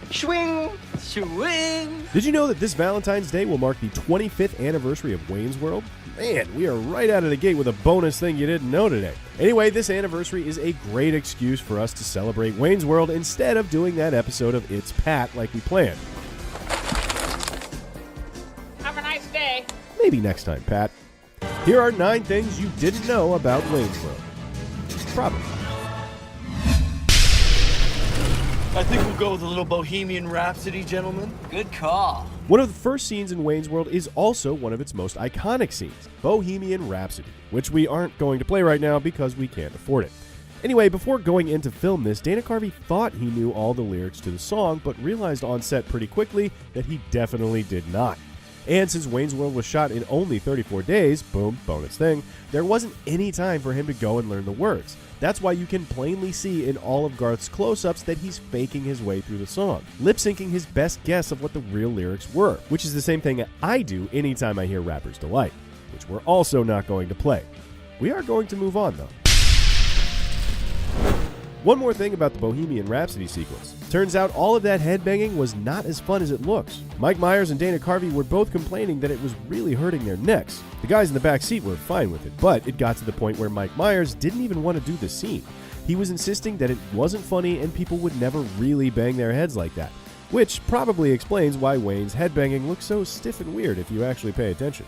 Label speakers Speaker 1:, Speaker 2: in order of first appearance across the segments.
Speaker 1: Swing! Swing!
Speaker 2: Did you know that this Valentine's Day will mark the 25th anniversary of Wayne's World? Man, we are right out of the gate with a bonus thing you didn't know today. Anyway, this anniversary is a great excuse for us to celebrate Wayne's World instead of doing that episode of It's Pat like we planned.
Speaker 3: Have a nice day.
Speaker 2: Maybe next time, Pat. Here are 9 things you didn't know about Wayne's World. Probably.
Speaker 1: I think we'll go with a little Bohemian Rhapsody, gentlemen.
Speaker 3: Good call.
Speaker 2: One of the first scenes in Wayne's World is also one of its most iconic scenes, Bohemian Rhapsody, which we aren't going to play right now because we can't afford it. Anyway, before going in to film this, Dana Carvey thought he knew all the lyrics to the song, but realized on set pretty quickly that he definitely did not. And since Wayne's World was shot in only 34 days, boom, bonus thing, there wasn't any time for him to go and learn the words. That's why you can plainly see in all of Garth's close-ups that he's faking his way through the song, lip-syncing his best guess of what the real lyrics were, which is the same thing I do anytime I hear Rapper's Delight, which we're also not going to play. We are going to move on, though. One more thing about the Bohemian Rhapsody sequence. Turns out all of that headbanging was not as fun as it looks. Mike Myers and Dana Carvey were both complaining that it was really hurting their necks. The guys in the back seat were fine with it, but it got to the point where Mike Myers didn't even want to do the scene. He was insisting that it wasn't funny and people would never really bang their heads like that, which probably explains why Wayne's headbanging looks so stiff and weird if you actually pay attention.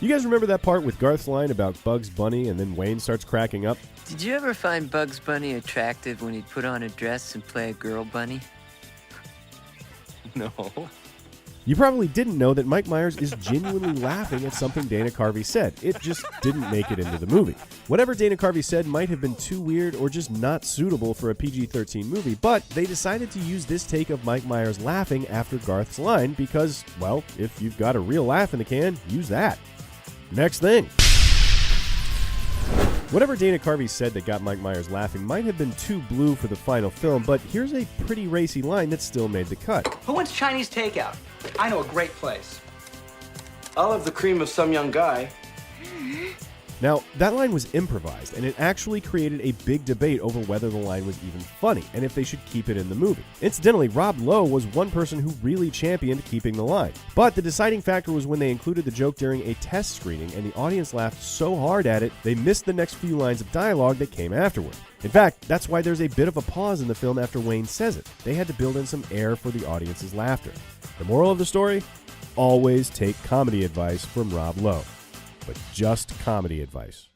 Speaker 2: You guys remember that part with Garth's line about Bugs Bunny and then Wayne starts cracking up?
Speaker 4: Did you ever find Bugs Bunny attractive when he'd put on a dress and play a girl bunny?
Speaker 1: No.
Speaker 2: You probably didn't know that Mike Myers is genuinely laughing at something Dana Carvey said. It just didn't make it into the movie. Whatever Dana Carvey said might have been too weird or just not suitable for a PG-13 movie, but they decided to use this take of Mike Myers laughing after Garth's line because, well, if you've got a real laugh in the can, use that. Next thing. Whatever Dana Carvey said that got Mike Myers laughing might have been too blue for the final film, but here's a pretty racy line that still made the cut.
Speaker 5: Who wants Chinese takeout? I know a great place.
Speaker 1: I'll have the cream of some young guy.
Speaker 2: Now, that line was improvised, and it actually created a big debate over whether the line was even funny, and if they should keep it in the movie. Incidentally, Rob Lowe was one person who really championed keeping the line. But the deciding factor was when they included the joke during a test screening, and the audience laughed so hard at it, they missed the next few lines of dialogue that came afterward. In fact, that's why there's a bit of a pause in the film after Wayne says it. They had to build in some air for the audience's laughter. The moral of the story? Always take comedy advice from Rob Lowe. But just comedy advice.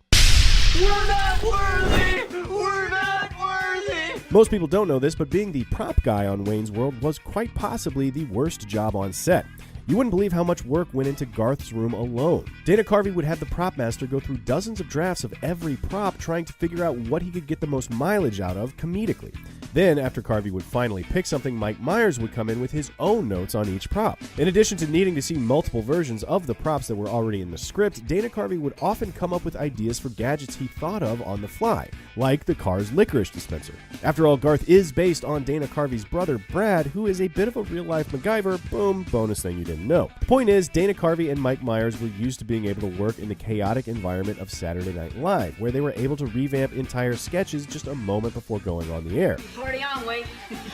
Speaker 1: We're not worthy! We're not worthy!
Speaker 2: Most people don't know this, but being the prop guy on Wayne's World was quite possibly the worst job on set. You wouldn't believe how much work went into Garth's room alone. Dana Carvey would have the prop master go through dozens of drafts of every prop trying to figure out what he could get the most mileage out of comedically. Then, after Carvey would finally pick something, Mike Myers would come in with his own notes on each prop. In addition to needing to see multiple versions of the props that were already in the script, Dana Carvey would often come up with ideas for gadgets he thought of on the fly, like the car's licorice dispenser. After all, Garth is based on Dana Carvey's brother, Brad, who is a bit of a real-life MacGyver. Boom, bonus thing you didn't know. The point is, Dana Carvey and Mike Myers were used to being able to work in the chaotic environment of Saturday Night Live, where they were able to revamp entire sketches just a moment before going on the air.
Speaker 3: Party on, Wayne.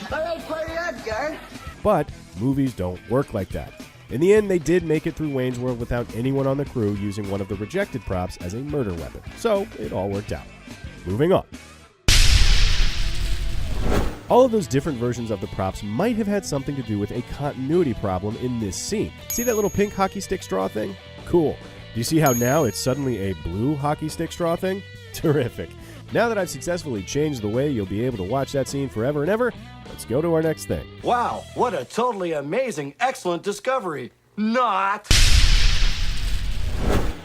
Speaker 5: Party on, guy.
Speaker 2: But movies don't work like that. In the end, they did make it through Wayne's World without anyone on the crew using one of the rejected props as a murder weapon. So it all worked out. Moving on. All of those different versions of the props might have had something to do with a continuity problem in this scene. See that little pink hockey stick straw thing? Cool. Do you see how now it's suddenly a blue hockey stick straw thing? Terrific. Now that I've successfully changed the way you'll be able to watch that scene forever and ever, let's go to our next thing.
Speaker 1: Wow, what a totally amazing, excellent discovery. Not!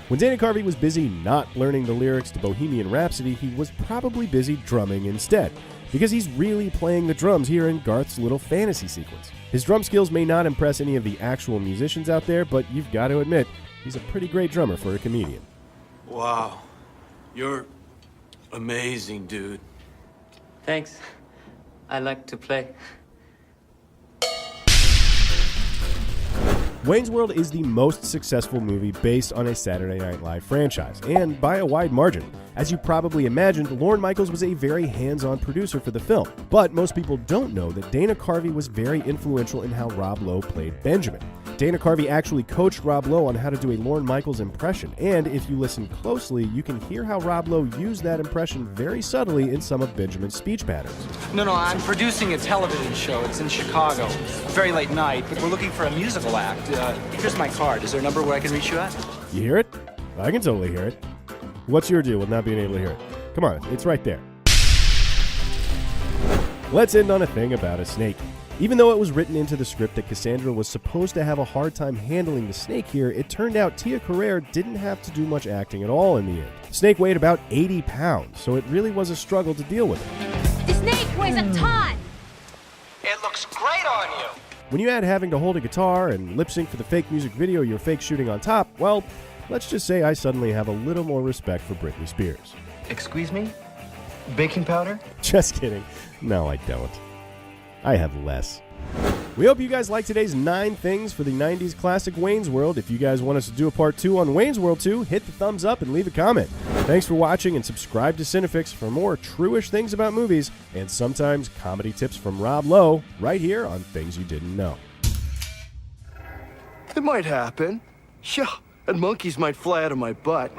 Speaker 2: When Dana Carvey was busy not learning the lyrics to Bohemian Rhapsody, he was probably busy drumming instead, because he's really playing the drums here in Garth's little fantasy sequence. His drum skills may not impress any of the actual musicians out there, but you've got to admit, he's a pretty great drummer for a comedian.
Speaker 1: Wow, you're amazing, dude.
Speaker 4: Thanks. I like to play.
Speaker 2: Wayne's World is the most successful movie based on a Saturday Night Live franchise, and by a wide margin. As you probably imagined, Lorne Michaels was a very hands-on producer for the film, but most people don't know that Dana Carvey was very influential in how Rob Lowe played Benjamin. Dana Carvey actually coached Rob Lowe on how to do a Lorne Michaels impression, and if you listen closely, you can hear how Rob Lowe used that impression very subtly in some of Benjamin's speech patterns.
Speaker 5: No, I'm producing a television show. It's in Chicago. Very late night, but we're looking for a musical act. Here's my card. Is there a number where I can reach you at?
Speaker 2: You hear it? I can totally hear it. What's your deal with not being able to hear it? Come on, it's right there. Let's end on a thing about a snake. Even though it was written into the script that Cassandra was supposed to have a hard time handling the snake here, it turned out Tia Carrere didn't have to do much acting at all in the end. The snake weighed about 80 pounds, so it really was a struggle to deal with it.
Speaker 6: The snake weighs a ton!
Speaker 5: It looks great on you.
Speaker 2: When you add having to hold a guitar and lip sync for the fake music video you're fake shooting on top, well, let's just say I suddenly have a little more respect for Britney Spears.
Speaker 1: Excuse me? Baking powder?
Speaker 2: Just kidding. No, I don't. I have less. We hope you guys liked today's 9 things for the 90s classic Wayne's World. If you guys want us to do a part 2 on Wayne's World 2, hit the thumbs up and leave a comment. Thanks for watching, and subscribe to Cinefix for more true-ish things about movies and sometimes comedy tips from Rob Lowe right here on Things You Didn't Know.
Speaker 1: It might happen. Yeah, and monkeys might fly out of my butt.